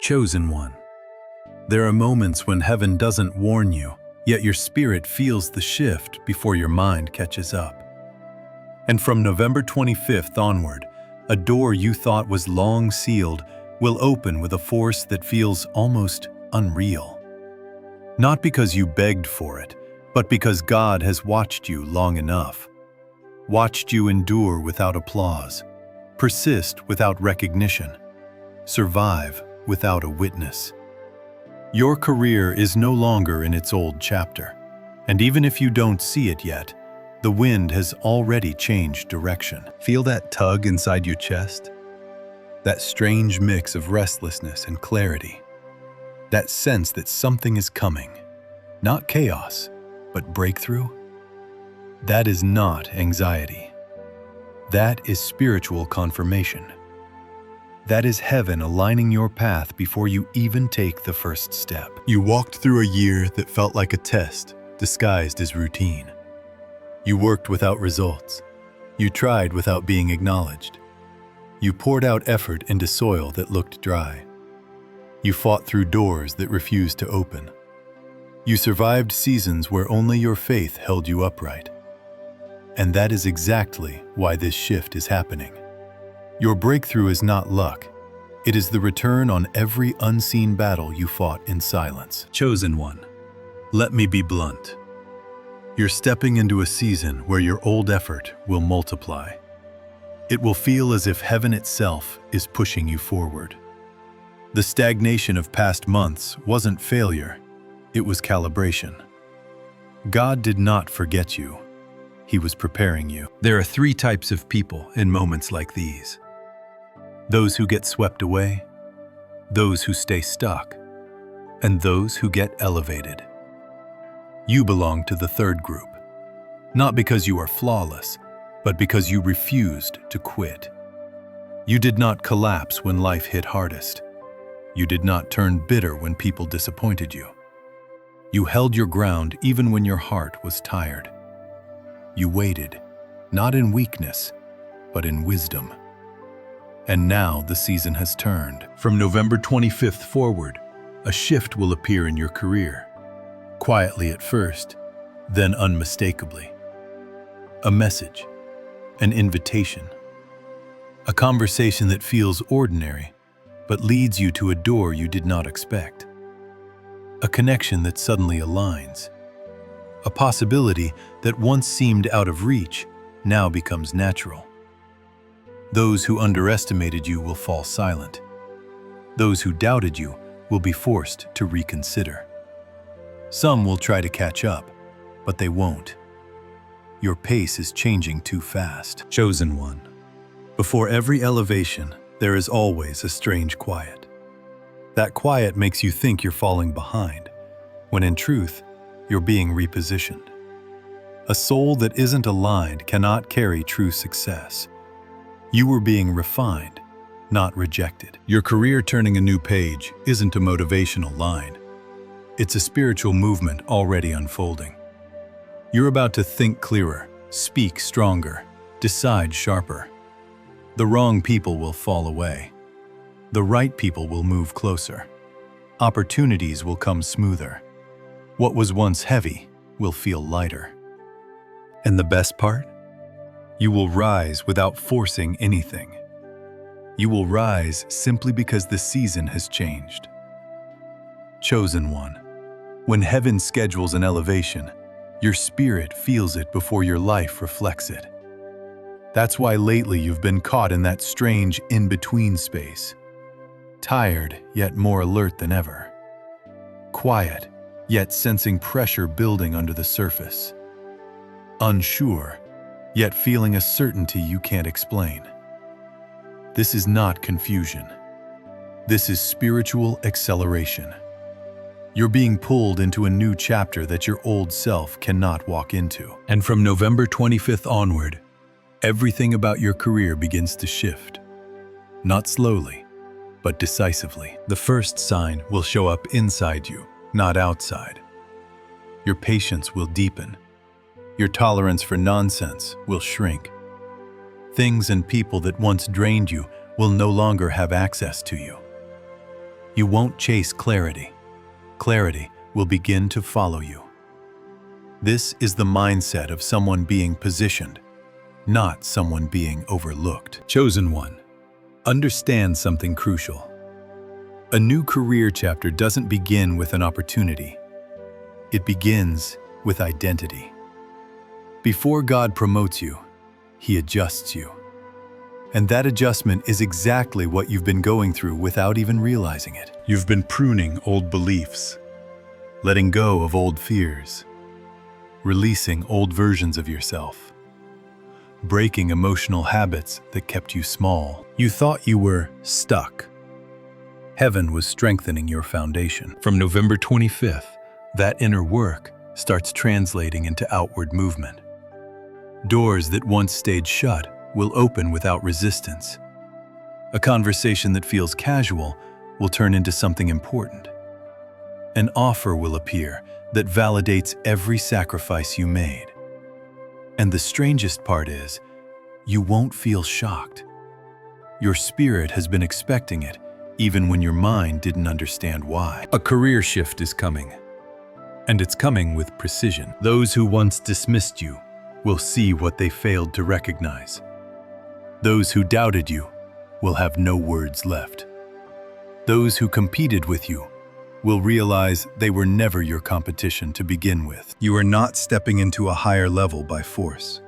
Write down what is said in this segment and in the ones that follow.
Chosen one. There are moments when heaven doesn't warn you, yet your spirit feels the shift before your mind catches up. And from November 25th onward, a door you thought was long sealed will open with a force that feels almost unreal. Not because you begged for it, but because God has watched you long enough. Watched you endure without applause, persist without recognition, survive without a witness. Your career is no longer in its old chapter, and even if you don't see it yet, the wind has already changed direction. Feel that tug inside your chest? That strange mix of restlessness and clarity. That sense that something is coming. Not chaos, but breakthrough. That is not anxiety. That is spiritual confirmation. That is heaven aligning your path before you even take the first step. You walked through a year that felt like a test, disguised as routine. You worked without results. You tried without being acknowledged. You poured out effort into soil that looked dry. You fought through doors that refused to open. You survived seasons where only your faith held you upright. And that is exactly why this shift is happening. Your breakthrough is not luck. It is the return on every unseen battle you fought in silence. Chosen one, let me be blunt. You're stepping into a season where your old effort will multiply. It will feel as if heaven itself is pushing you forward. The stagnation of past months wasn't failure, it was calibration. God did not forget you. He was preparing you. There are three types of people in moments like these. Those who get swept away, those who stay stuck, and those who get elevated. You belong to the third group, not because you are flawless, but because you refused to quit. You did not collapse when life hit hardest. You did not turn bitter when people disappointed you. You held your ground even when your heart was tired. You waited, not in weakness, but in wisdom. And now the season has turned. From November 25th forward, a shift will appear in your career. Quietly at first, then unmistakably. A message, an invitation, a conversation that feels ordinary, but leads you to a door you did not expect. A connection that suddenly aligns. A possibility that once seemed out of reach now becomes natural. Those who underestimated you will fall silent. Those who doubted you will be forced to reconsider. Some will try to catch up, but they won't. Your pace is changing too fast. Chosen one. Before every elevation, there is always a strange quiet. That quiet makes you think you're falling behind, when in truth, you're being repositioned. A soul that isn't aligned cannot carry true success. You were being refined, not rejected. Your career turning a new page isn't a motivational line. It's a spiritual movement already unfolding. You're about to think clearer, speak stronger, decide sharper. The wrong people will fall away. The right people will move closer. Opportunities will come smoother. What was once heavy will feel lighter. And the best part? You will rise without forcing anything. You will rise simply because the season has changed. Chosen one. When heaven schedules an elevation, your spirit feels it before your life reflects it. That's why lately you've been caught in that strange in-between space. Tired, yet more alert than ever. Quiet, yet sensing pressure building under the surface. Unsure, yet feeling a certainty you can't explain. This is not confusion. This is spiritual acceleration. You're being pulled into a new chapter that your old self cannot walk into. And from November 25th onward, everything about your career begins to shift. Not slowly, but decisively. The first sign will show up inside you, not outside. Your patience will deepen. Your tolerance for nonsense will shrink. Things and people that once drained you will no longer have access to you. You won't chase clarity. Clarity will begin to follow you. This is the mindset of someone being positioned, not someone being overlooked. Chosen one, understand something crucial. A new career chapter doesn't begin with an opportunity. It begins with identity. Before God promotes you, He adjusts you. And that adjustment is exactly what you've been going through without even realizing it. You've been pruning old beliefs, letting go of old fears, releasing old versions of yourself, breaking emotional habits that kept you small. You thought you were stuck. Heaven was strengthening your foundation. From November 25th, that inner work starts translating into outward movement. Doors that once stayed shut will open without resistance. A conversation that feels casual will turn into something important. An offer will appear that validates every sacrifice you made. And the strangest part is, you won't feel shocked. Your spirit has been expecting it, even when your mind didn't understand why. A career shift is coming, and it's coming with precision. Those who once dismissed you will see what they failed to recognize. Those who doubted you will have no words left. Those who competed with you will realize they were never your competition to begin with. You are not stepping into a higher level by force.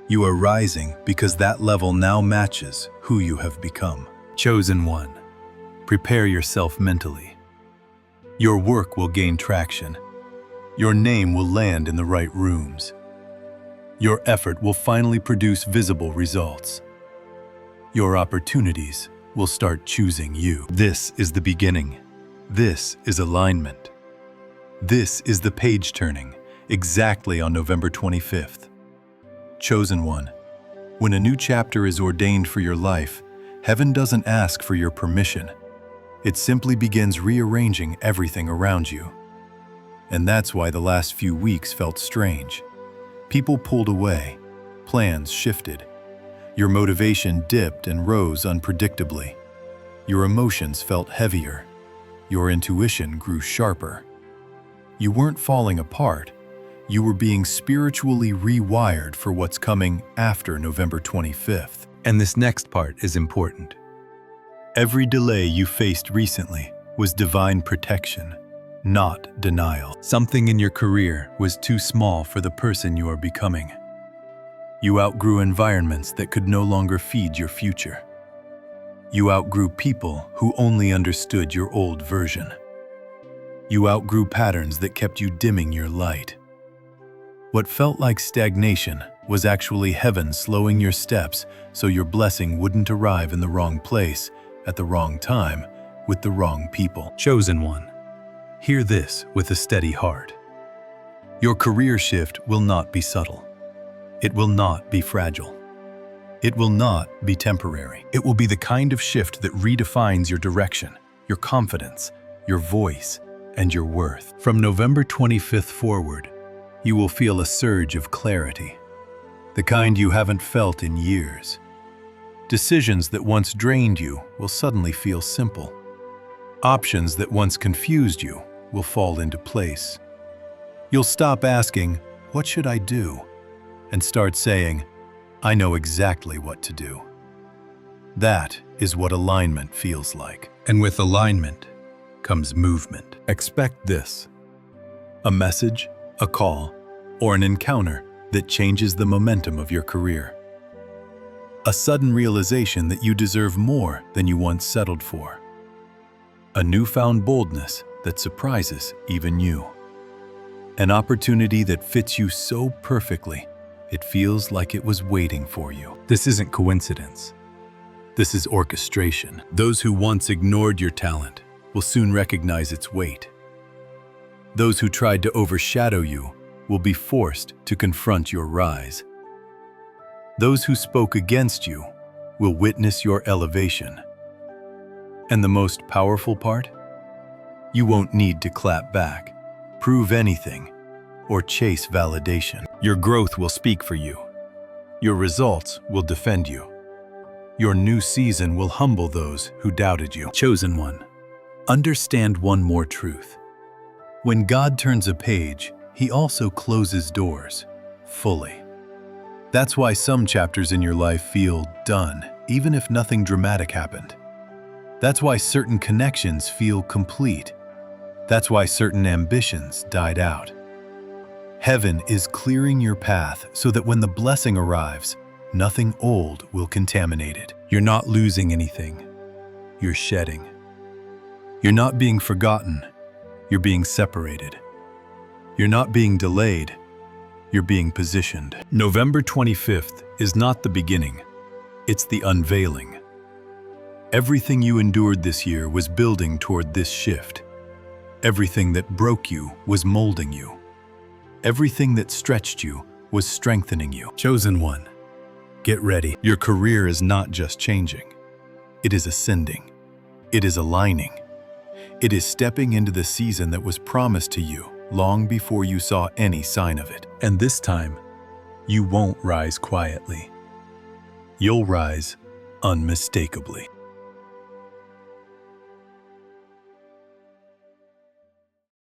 You are rising because that level now matches who you have become. Chosen one, prepare yourself mentally. Your work will gain traction. Your name will land in the right rooms. Your effort will finally produce visible results. Your opportunities will start choosing you. This is the beginning. This is alignment. This is the page turning, exactly on November 25th. Chosen one, when a new chapter is ordained for your life, heaven doesn't ask for your permission. It simply begins rearranging everything around you. And that's why the last few weeks felt strange. People pulled away, plans shifted. Your motivation dipped and rose unpredictably. Your emotions felt heavier. Your intuition grew sharper. You weren't falling apart. You were being spiritually rewired for what's coming after November 25th. And this next part is important. Every delay you faced recently was divine protection, not denial. Something in your career was too small for the person you are becoming. You outgrew environments that could no longer feed your future. You outgrew people who only understood your old version. You outgrew patterns that kept you dimming your light. What felt like stagnation was actually heaven slowing your steps so your blessing wouldn't arrive in the wrong place, at the wrong time, with the wrong people. Chosen one, hear this with a steady heart. Your career shift will not be subtle. It will not be fragile. It will not be temporary. It will be the kind of shift that redefines your direction, your confidence, your voice, and your worth. From November 25th forward, you will feel a surge of clarity, the kind you haven't felt in years. Decisions that once drained you will suddenly feel simple. Options that once confused you will fall into place. You'll stop asking, "What should I do?" and start saying, "I know exactly what to do." That is what alignment feels like. And with alignment comes movement. Expect this: a message, a call, or an encounter that changes the momentum of your career. A sudden realization that you deserve more than you once settled for. A newfound boldness that surprises even you. An opportunity that fits you so perfectly, it feels like it was waiting for you. This isn't coincidence. This is orchestration. Those who once ignored your talent will soon recognize its weight. Those who tried to overshadow you will be forced to confront your rise. Those who spoke against you will witness your elevation. And the most powerful part? You won't need to clap back, prove anything, or chase validation. Your growth will speak for you. Your results will defend you. Your new season will humble those who doubted you. Chosen one, Understand one more truth. When God turns a page, He also closes doors, fully. That's why some chapters in your life feel done, even if nothing dramatic happened. That's why certain connections feel complete. That's why certain ambitions died out. Heaven is clearing your path so that when the blessing arrives, nothing old will contaminate it. You're not losing anything. You're shedding. You're not being forgotten. You're being separated. You're not being delayed. You're being positioned. November 25th is not the beginning. It's the unveiling. Everything you endured this year was building toward this shift. Everything that broke you was molding you. Everything that stretched you was strengthening you. Chosen one, get ready. Your career is not just changing. It is ascending. It is aligning. It is stepping into the season that was promised to you long before you saw any sign of it. And this time, you won't rise quietly. You'll rise unmistakably.